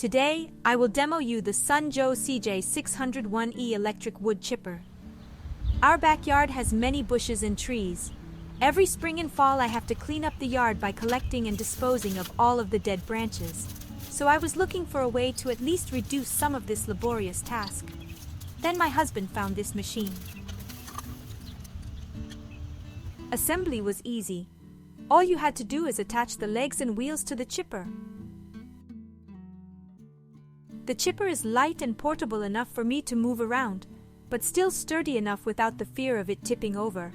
Today, I will demo you the Sunjoe CJ601E electric wood chipper. Our backyard has many bushes and trees. Every spring and fall I have to clean up the yard by collecting and disposing of all of the dead branches. So I was looking for a way to at least reduce some of this laborious task. Then my husband found this machine. Assembly was easy. All you had to do is attach the legs and wheels to the chipper. The chipper is light and portable enough for me to move around, but still sturdy enough without the fear of it tipping over.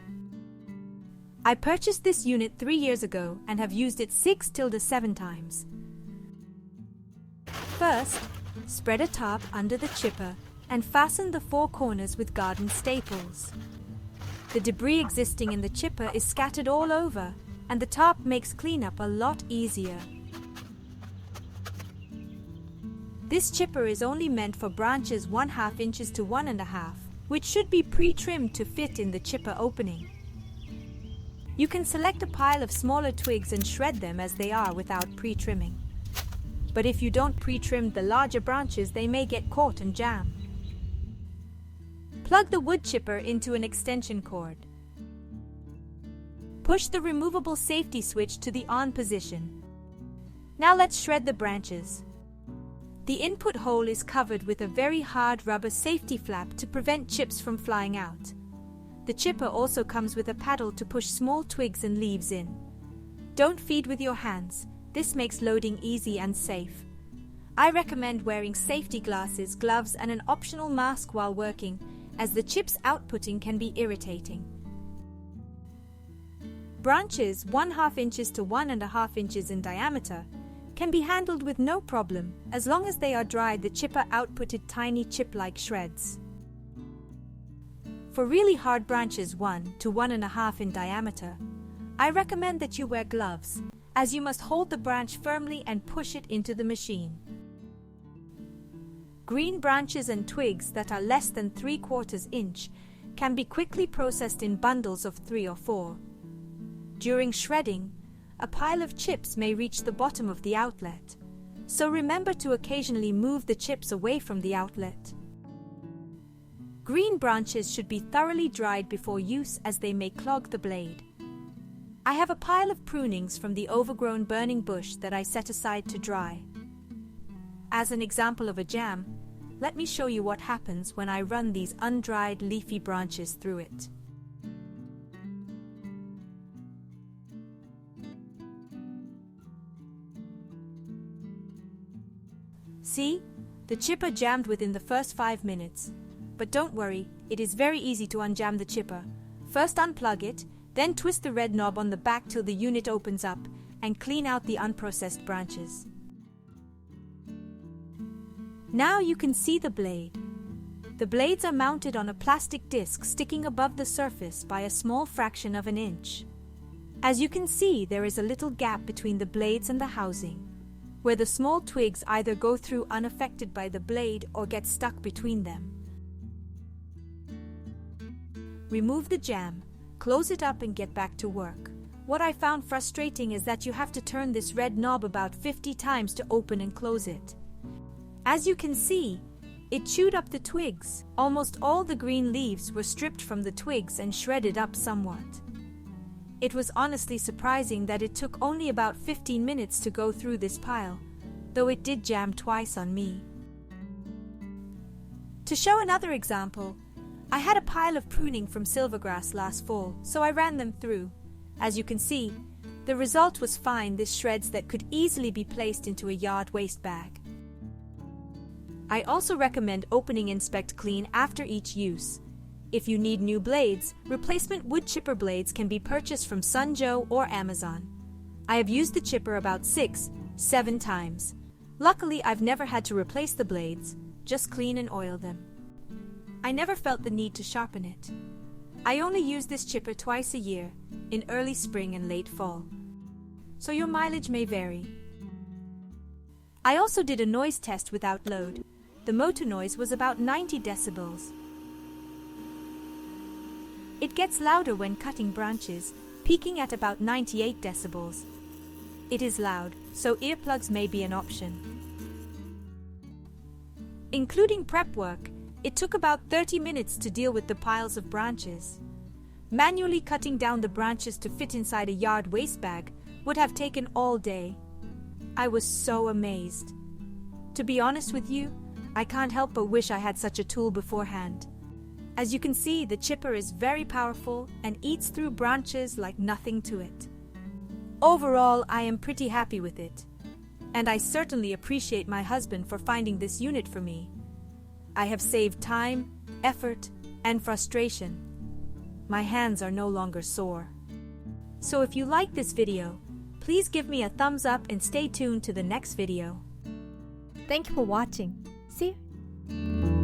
I purchased this unit 3 years ago and have used it 6 to 7 times. First, spread a tarp under the chipper and fasten the 4 corners with garden staples. The debris existing in the chipper is scattered all over, and the tarp makes cleanup a lot easier. This chipper is only meant for branches 1/2 inches to 1.5, which should be pre-trimmed to fit in the chipper opening. You can select a pile of smaller twigs and shred them as they are without pre-trimming. But if you don't pre-trim the larger branches, they may get caught and jam. Plug the wood chipper into an extension cord. Push the removable safety switch to the on position. Now let's shred the branches. The input hole is covered with a very hard rubber safety flap to prevent chips from flying out. The chipper also comes with a paddle to push small twigs and leaves in. Don't feed with your hands. This makes loading easy and safe. I recommend wearing safety glasses, gloves, and an optional mask while working, as the chips outputting can be irritating. Branches 1/2 inches to 1.5 inches in diameter can be handled with no problem. As long as they are dry, the chipper outputted tiny chip-like shreds. For really hard branches 1 to 1.5 in diameter, I recommend that you wear gloves, as you must hold the branch firmly and push it into the machine. Green branches and twigs that are less than 3/4 inch can be quickly processed in bundles of 3 or 4. During shredding, a pile of chips may reach the bottom of the outlet, so remember to occasionally move the chips away from the outlet. Green branches should be thoroughly dried before use, as they may clog the blade. I have a pile of prunings from the overgrown burning bush that I set aside to dry. As an example of a jam, let me show you what happens when I run these undried leafy branches through it. See? The chipper jammed within the first 5 minutes. But don't worry, it is very easy to unjam the chipper. First unplug it, then twist the red knob on the back till the unit opens up, and clean out the unprocessed branches. Now you can see the blade. The blades are mounted on a plastic disc sticking above the surface by a small fraction of an inch. As you can see, there is a little gap between the blades and the housing, where the small twigs either go through unaffected by the blade or get stuck between them. Remove the jam, close it up, and get back to work. What I found frustrating is that you have to turn this red knob about 50 times to open and close it. As you can see, it chewed up the twigs. Almost all the green leaves were stripped from the twigs and shredded up somewhat. It was honestly surprising that it took only about 15 minutes to go through this pile, though it did jam twice on me. To show another example, I had a pile of pruning from silvergrass last fall, so I ran them through. As you can see, the result was fine. This shreds that could easily be placed into a yard waste bag. I also recommend opening inspect clean after each use. If you need new blades, replacement wood chipper blades can be purchased from Sunjoe or Amazon. I have used the chipper about 6-7 times. Luckily, I've never had to replace the blades, just clean and oil them. I never felt the need to sharpen it. I only use this chipper twice a year, in early spring and late fall. So your mileage may vary. I also did a noise test without load. The motor noise was about 90 decibels. It gets louder when cutting branches, peaking at about 98 decibels. It is loud, so earplugs may be an option. Including prep work, it took about 30 minutes to deal with the piles of branches. Manually cutting down the branches to fit inside a yard waste bag would have taken all day. I was so amazed. To be honest with you, I can't help but wish I had such a tool beforehand. As you can see, the chipper is very powerful and eats through branches like nothing to it. Overall, I am pretty happy with it. And I certainly appreciate my husband for finding this unit for me. I have saved time, effort, and frustration. My hands are no longer sore. So if you like this video, please give me a thumbs up and stay tuned to the next video. Thank you for watching. See you.